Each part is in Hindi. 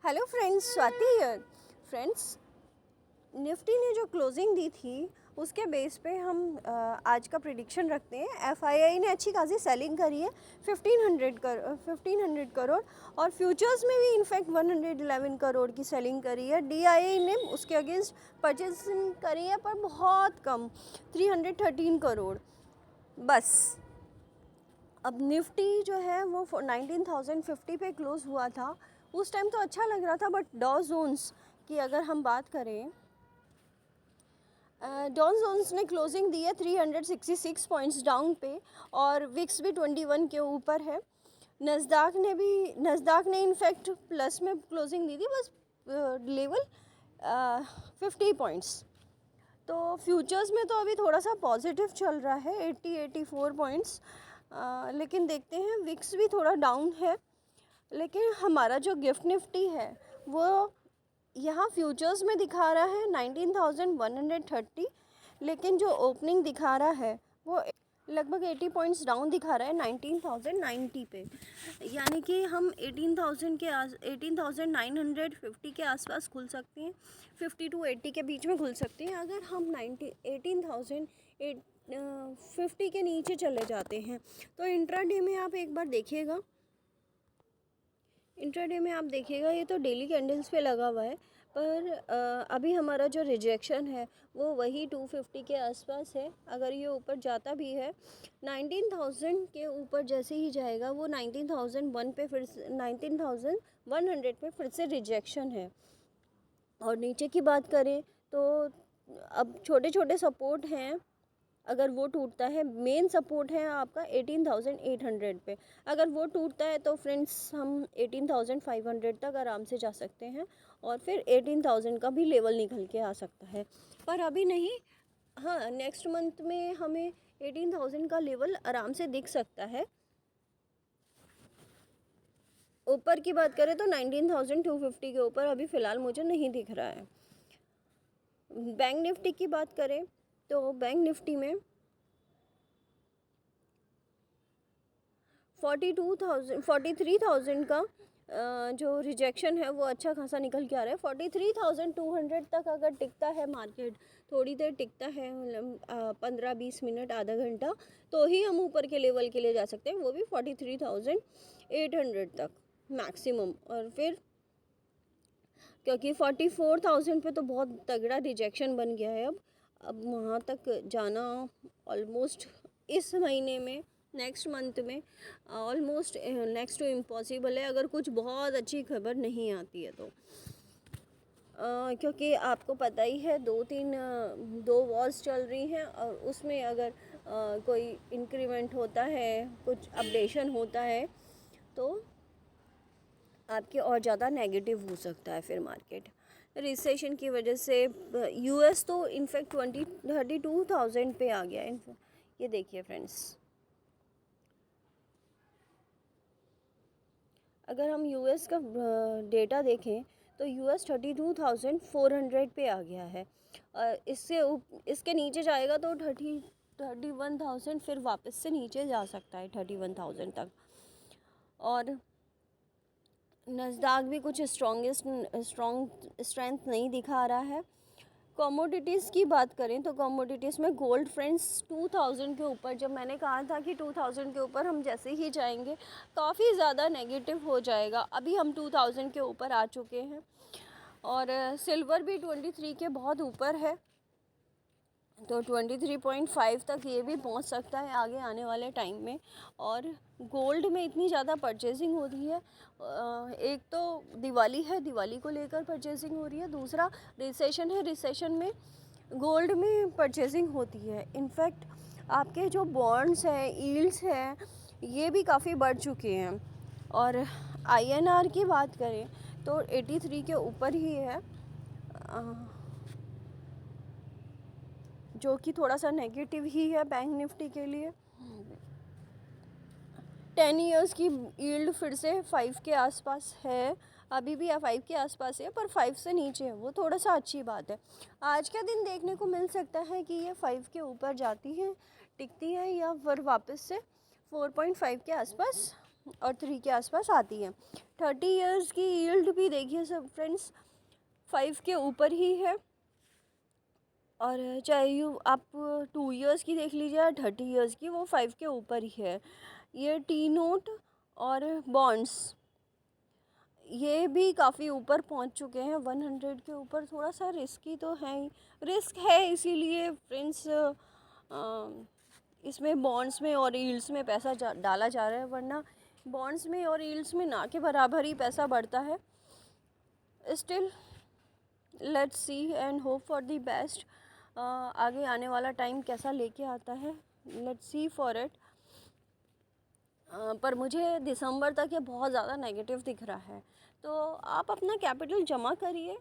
Hello friends, Swati here. Friends, Nifty ने जो क्लोजिंग दी थी उसके बेस पे हम आज का प्रिडिक्शन रखते हैं। एफआईआई ने अच्छी खासी सेलिंग करी है 1500 करोड़ और फ्यूचर्स में भी इनफैक्ट 111 करोड़ की सेलिंग करी है। डीआईआई ने उसके अगेंस्ट परचेसिंग करी है पर बहुत कम, 313 करोड़ बस। अब निफ्टी जो है वो 19,050 पे क्लोज़ हुआ था। उस टाइम तो अच्छा लग रहा था, बट डॉ जोन्स की अगर हम बात करें, डॉ जोन्स ने क्लोजिंग दी है 366 पॉइंट्स डाउन पे और विक्स भी 21 के ऊपर है। नस्दाक ने इनफैक्ट प्लस में क्लोजिंग दी थी, बस लेवल 50 पॉइंट्स। तो फ्यूचर्स में तो अभी थोड़ा सा पॉजिटिव चल रहा है, 84 पॉइंट्स। लेकिन देखते हैं, विक्स भी थोड़ा डाउन है। लेकिन हमारा जो गिफ्ट निफ्टी है वो यहाँ फ्यूचर्स में दिखा रहा है 19,130, लेकिन जो ओपनिंग दिखा रहा है वो लगभग 80 पॉइंट्स डाउन दिखा रहा है 19,090 पे। यानी कि हम 18,950 के आसपास खुल सकते हैं, 50 to 80 के बीच में खुल सकते हैं। अगर हम 18,050 के नीचे चले जाते हैं तो इंट्राडे में आप एक बार देखिएगा, ये तो डेली कैंडल्स पे लगा हुआ है, पर अभी हमारा जो रिजेक्शन है वो वही 250 के आसपास है। अगर ये ऊपर जाता भी है 19,000 के ऊपर, जैसे ही जाएगा वो 19,001 पे, फिर 19,100 पे फिर से रिजेक्शन है। और नीचे की बात करें तो अब छोटे छोटे सपोर्ट हैं, अगर वो टूटता है, मेन सपोर्ट है आपका 18,800 पे। अगर वो टूटता है तो फ्रेंड्स हम 18,500 तक आराम से जा सकते हैं और फिर 18,000 का भी लेवल निकल के आ सकता है, पर अभी नहीं। हाँ, नेक्स्ट मंथ में हमें 18,000 का लेवल आराम से दिख सकता है। ऊपर की बात करें तो 19,250 के ऊपर अभी फ़िलहाल मुझे नहीं दिख रहा है। बैंक निफ्टी की बात करें तो बैंक निफ्टी में 43,000 का जो रिजेक्शन है वो अच्छा खासा निकल के आ रहा है। 43,200 तक अगर टिकता है मार्केट, थोड़ी देर टिकता है, मतलब 15-20 मिनट, आधा घंटा, तो ही हम ऊपर के लेवल के लिए जा सकते हैं, वो भी 43,800 तक मैक्सिमम। और फिर क्योंकि 44,000 पे तो बहुत तगड़ा रिजेक्शन बन गया है, अब वहाँ तक जाना ऑलमोस्ट इस महीने में, नेक्स्ट मंथ में ऑलमोस्ट नेक्स्ट टू इम्पॉसिबल है, अगर कुछ बहुत अच्छी खबर नहीं आती है तो। क्योंकि आपको पता ही है, दो वॉर्स चल रही हैं और उसमें अगर कोई इंक्रीमेंट होता है, कुछ अपडेशन होता है, तो आपके और ज़्यादा नेगेटिव हो सकता है फिर मार्केट। रिसेशन की वजह से यूएस तो इनफैक्ट 32,000 पे आ गया है। ये देखिए फ्रेंड्स, अगर हम यूएस का डेटा देखें तो यूएस 32,400 पे आ गया है। इसके नीचे जाएगा तो 31,000, फिर वापस से नीचे जा सकता है 31,000 तक। और नस्दाक भी कुछ स्ट्रेंथ नहीं दिखा रहा है। कमोडिटीज़ की बात करें तो कमोडिटीज़ में गोल्ड फ्रेंड्स 2000 के ऊपर, जब मैंने कहा था कि 2000 के ऊपर हम जैसे ही जाएंगे काफ़ी ज़्यादा नेगेटिव हो जाएगा, अभी हम 2000 के ऊपर आ चुके हैं। और सिल्वर भी 23 के बहुत ऊपर है, तो 23.5 तक ये भी पहुंच सकता है आगे आने वाले टाइम में। और गोल्ड में इतनी ज़्यादा परचेजिंग हो रही है, एक तो दिवाली है, दिवाली को लेकर परचेजिंग हो रही है, दूसरा रिसेशन है, रिसेशन में गोल्ड में परचेजिंग होती है। इनफैक्ट आपके जो बॉन्ड्स हैं, यील्ड्स हैं, ये भी काफ़ी बढ़ चुके हैं। और आईएनआर की बात करें तो 83 के ऊपर ही है, जो कि थोड़ा सा नेगेटिव ही है बैंक निफ्टी के लिए। 10 इयर्स की यील्ड फिर से 5 के आसपास है, अभी भी 5 के आसपास है, पर 5 से नीचे है, वो थोड़ा सा अच्छी बात है। आज का दिन देखने को मिल सकता है कि ये 5 के ऊपर जाती है, टिकती है, या फिर वापस से 4.5 के आसपास और 3 के आसपास आती है। 30 इयर्स की यील्ड भी देखिए सब फ्रेंड्स 5 के ऊपर ही है। और चाहे आप 2 इयर्स की देख लीजिए या 30 इयर्स की, वो 5 के ऊपर ही है। ये टी नोट और बॉन्ड्स ये भी काफ़ी ऊपर पहुंच चुके हैं 100 के ऊपर। थोड़ा सा रिस्की तो है ही, रिस्क है, इसीलिए फ्रेंड्स इसमें बॉन्ड्स में और यील्ड्स में पैसा डाला जा रहा है, वरना बॉन्ड्स में और यील्ड्स में ना के बराबर ही पैसा बढ़ता है। Still let's see and hope for the best. आगे आने वाला टाइम कैसा लेके आता है, लेट्स सी फॉर इट। पर मुझे दिसंबर तक ये बहुत ज़्यादा नेगेटिव दिख रहा है। तो आप अपना कैपिटल जमा करिए।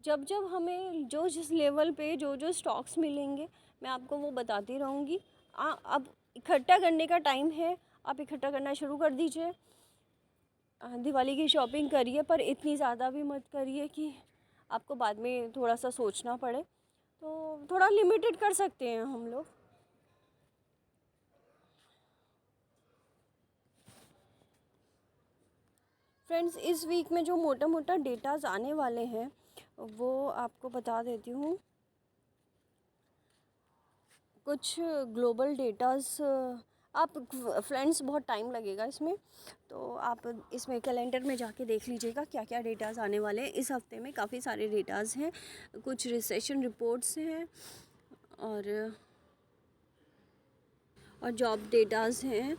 जब जब हमें जो जिस लेवल पे जो जो स्टॉक्स मिलेंगे मैं आपको वो बताती रहूँगी। अब इकट्ठा करने का टाइम है, आप इकट्ठा करना शुरू कर दीजिए। दिवाली की शॉपिंग करिए, पर इतनी ज़्यादा भी मत करिए कि आपको बाद में थोड़ा सा सोचना पड़े। तो थोड़ा लिमिटेड कर सकते हैं हम लोग। फ्रेंड्स इस वीक में जो मोटा मोटा डेटाज आने वाले हैं वो आपको बता देती हूँ। कुछ ग्लोबल डेटाज आप फ्रेंड्स बहुत टाइम लगेगा इसमें, तो आप इसमें कैलेंडर में जाके देख लीजिएगा क्या क्या डेटाज आने वाले हैं। इस हफ्ते में काफ़ी सारे डेटाज हैं, कुछ रिसेशन रिपोर्ट्स हैं और जॉब डेटाज हैं।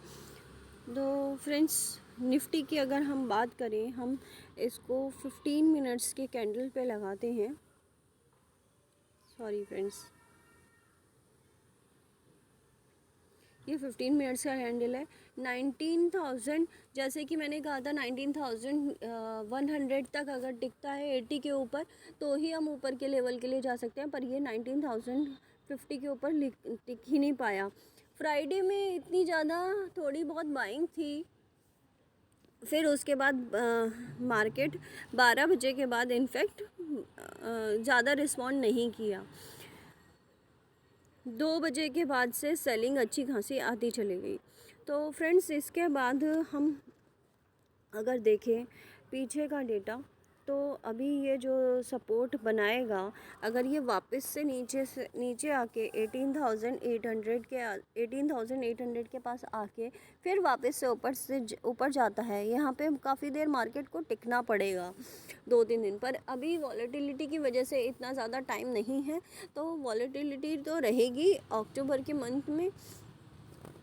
तो फ्रेंड्स निफ्टी की अगर हम बात करें, हम इसको 15 मिनट्स के कैंडल पे लगाते हैं। सॉरी फ्रेंड्स, ये 15 मिनट्स का कैंडल है। 19,000 जैसे कि मैंने कहा था 19,100 तक अगर टिकता है 80 के ऊपर तो ही हम ऊपर के लेवल के लिए जा सकते हैं, पर ये 19,050 के ऊपर टिक ही नहीं पाया। फ्राइडे में इतनी ज़्यादा थोड़ी बहुत बाइंग थी, फिर उसके बाद मार्केट 12 बजे के बाद इनफैक्ट ज़्यादा रिस्पॉन्ड नहीं किया। 2 बजे के बाद से सेलिंग अच्छी खासी आती चली गई। तो फ्रेंड्स इसके बाद हम अगर देखें पीछे का डेटा, तो अभी ये जो सपोर्ट बनाएगा, अगर ये वापस से नीचे आके 18,800 के पास आके फिर वापस से ऊपर जाता है, यहाँ पे काफ़ी देर मार्केट को टिकना पड़ेगा 2-3 दिन। पर अभी वॉलेटिलिटी की वजह से इतना ज़्यादा टाइम नहीं है, तो वॉलेटिलिटी तो रहेगी अक्टूबर के मंथ में,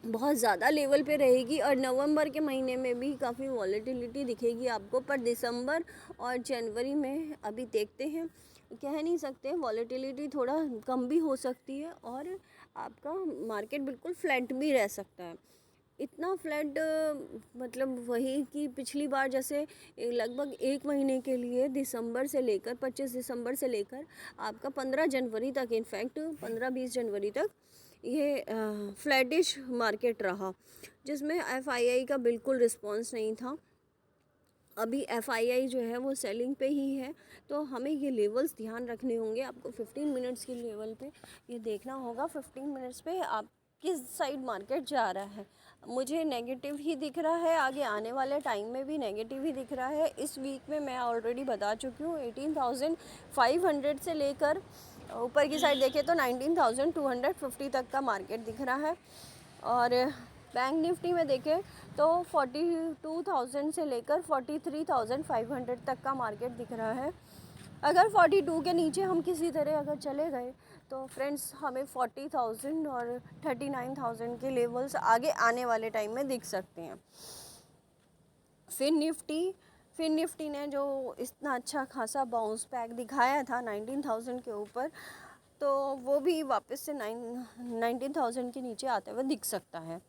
बहुत ज़्यादा लेवल पे रहेगी, और नवंबर के महीने में भी काफ़ी वॉलेटिलिटी दिखेगी आपको। पर दिसंबर और जनवरी में अभी देखते हैं, कह नहीं सकते, वॉलेटिलिटी थोड़ा कम भी हो सकती है और आपका मार्केट बिल्कुल फ्लैट भी रह सकता है। इतना फ्लैट मतलब वही कि पिछली बार जैसे लगभग 1 महीने के लिए दिसंबर से लेकर 25 दिसंबर से लेकर आपका 15 जनवरी तक, इनफैक्ट 15-20 जनवरी तक ये फ्लैटिश मार्केट रहा, जिसमें एफआईआई का बिल्कुल रिस्पांस नहीं था। अभी एफआईआई जो है वो सेलिंग पे ही है, तो हमें ये लेवल्स ध्यान रखने होंगे। आपको 15 मिनट्स की लेवल पे ये देखना होगा 15 मिनट्स पे आप किस साइड मार्केट जा रहा है। मुझे नेगेटिव ही दिख रहा है, आगे आने वाले टाइम में भी नेगेटिव ही दिख रहा है। इस वीक में मैं ऑलरेडी बता चुकी हूँ 18,500 से लेकर ऊपर की साइड देखें तो 19,250 तक का मार्केट दिख रहा है। और बैंक निफ्टी में देखें तो 42,000 से लेकर 43,500 तक का मार्केट दिख रहा है। अगर 42 के नीचे हम किसी तरह अगर चले गए तो फ्रेंड्स हमें 40,000 और 39,000 के लेवल्स आगे आने वाले टाइम में दिख सकते हैं। फिर निफ्टी ने जो इतना अच्छा खासा बाउंस बैक दिखाया था 19,000 के ऊपर, तो वो भी वापस से 19,000 के नीचे आते हुए दिख सकता है।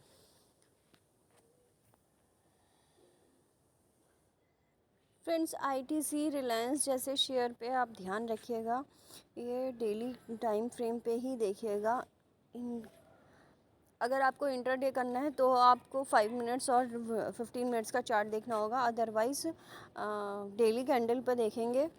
फ्रेंड्स आईटीसी, रिलायंस जैसे शेयर पे आप ध्यान रखिएगा, ये डेली टाइम फ्रेम पे ही देखिएगा। अगर आपको इंटरडे करना है तो आपको 5 मिनट्स और 15 मिनट्स का चार्ट देखना होगा, अदरवाइज़ डेली कैंडल पर देखेंगे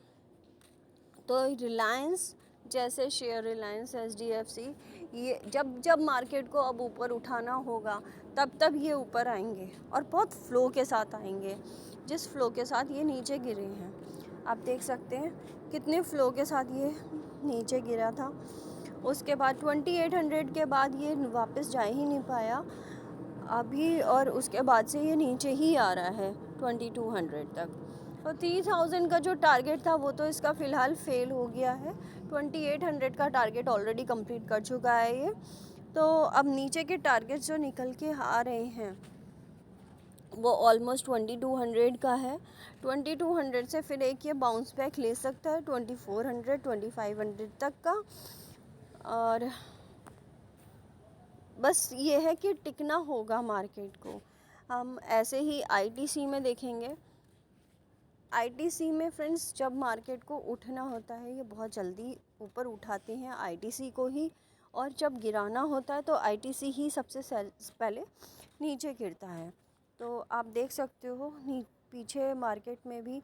तो रिलायंस जैसे शेयर रिलायंस, एचडीएफसी, ये जब जब मार्केट को अब ऊपर उठाना होगा तब तब ये ऊपर आएंगे और बहुत फ्लो के साथ आएंगे। जिस फ्लो के साथ ये नीचे गिरे हैं आप देख सकते हैं कितने फ्लो के साथ ये नीचे गिरा था। उसके बाद 2800 के बाद ये वापस जा ही नहीं पाया अभी, और उसके बाद से ये नीचे ही आ रहा है 2200 तक। और 3000 का जो टारगेट था वो तो इसका फ़िलहाल फेल हो गया है। 2800 का टारगेट ऑलरेडी कंप्लीट कर चुका है ये। तो अब नीचे के टारगेट्स जो निकल के आ रहे हैं वो ऑलमोस्ट 2200 का है। 2200 से फिर एक ये बाउंस बैक ले सकता है 2400 2500 तक का। और बस ये है कि टिकना होगा मार्केट को। हम ऐसे ही आईटीसी में देखेंगे। आईटीसी में फ्रेंड्स जब मार्केट को उठना होता है ये बहुत जल्दी ऊपर उठाते हैं आईटीसी को ही, और जब गिराना होता है तो आईटीसी ही सबसे पहले नीचे गिरता है। तो आप देख सकते हो पीछे मार्केट में भी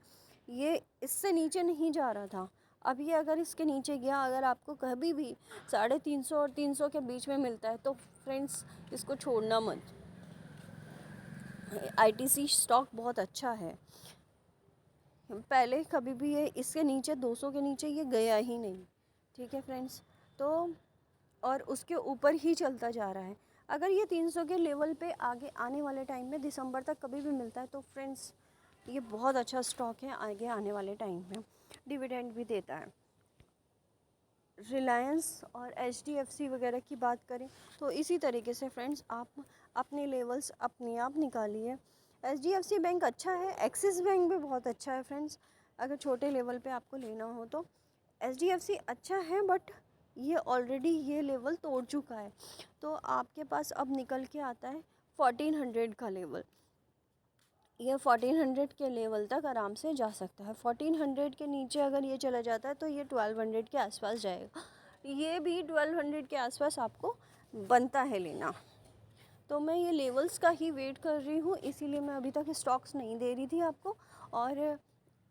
ये इससे नीचे नहीं जा रहा था। अब ये अगर इसके नीचे गया, अगर आपको कभी भी 350 और 300 के बीच में मिलता है तो फ्रेंड्स इसको छोड़ना मत। आईटीसी स्टॉक बहुत अच्छा है। पहले कभी भी ये इसके नीचे 200 के नीचे ये गया ही नहीं, ठीक है फ्रेंड्स। तो और उसके ऊपर ही चलता जा रहा है। अगर ये 300 के लेवल पे आगे आने वाले टाइम में दिसंबर तक कभी भी मिलता है तो फ्रेंड्स ये बहुत अच्छा स्टॉक है आगे आने वाले टाइम में, डिविडेंड भी देता है। रिलायंस और एचडीएफसी वगैरह की बात करें तो इसी तरीके से फ्रेंड्स आप अपने लेवल्स अपने आप निकालिए। एचडीएफसी बैंक अच्छा है, एक्सिस बैंक भी बहुत अच्छा है फ्रेंड्स। अगर छोटे लेवल पे आपको लेना हो तो एचडीएफसी अच्छा है, बट ये ऑलरेडी ये लेवल तोड़ चुका है। तो आपके पास अब निकल के आता है 1400 का लेवल। ये 1400 के लेवल तक आराम से जा सकता है। 1400 के नीचे अगर ये चला जाता है तो ये 1200 के आसपास जाएगा। ये भी 1200 के आसपास आपको बनता है लेना। तो मैं ये लेवल्स का ही वेट कर रही हूँ, इसीलिए मैं अभी तक स्टॉक्स नहीं दे रही थी आपको। और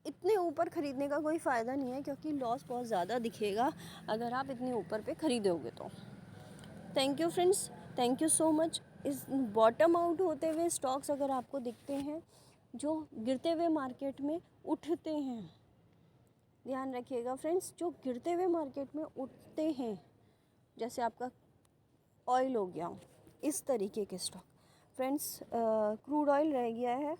इतने ऊपर ख़रीदने का कोई फ़ायदा नहीं है क्योंकि लॉस बहुत ज़्यादा दिखेगा अगर आप इतने ऊपर पे ख़रीदोगे तो। Thank you friends, thank you so much. इस बॉटम आउट होते हुए स्टॉक्स अगर आपको दिखते हैं जो गिरते हुए मार्केट में उठते हैं, ध्यान रखिएगा फ्रेंड्स, जो गिरते हुए मार्केट में उठते हैं, जैसे आपका ऑयल हो गया, इस तरीके के स्टॉक फ्रेंड्स। क्रूड ऑयल रह गया है,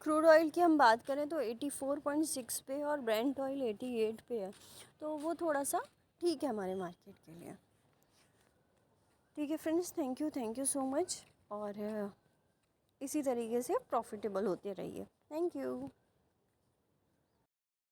क्रूड ऑयल की हम बात करें तो 84.6 पे और ब्रेंट ऑयल 88 पे है। तो वो थोड़ा सा ठीक है हमारे मार्केट के लिए। ठीक है friends, thank you so much. और इसी तरीके से प्रॉफिटेबल होते रहिए। Thank you.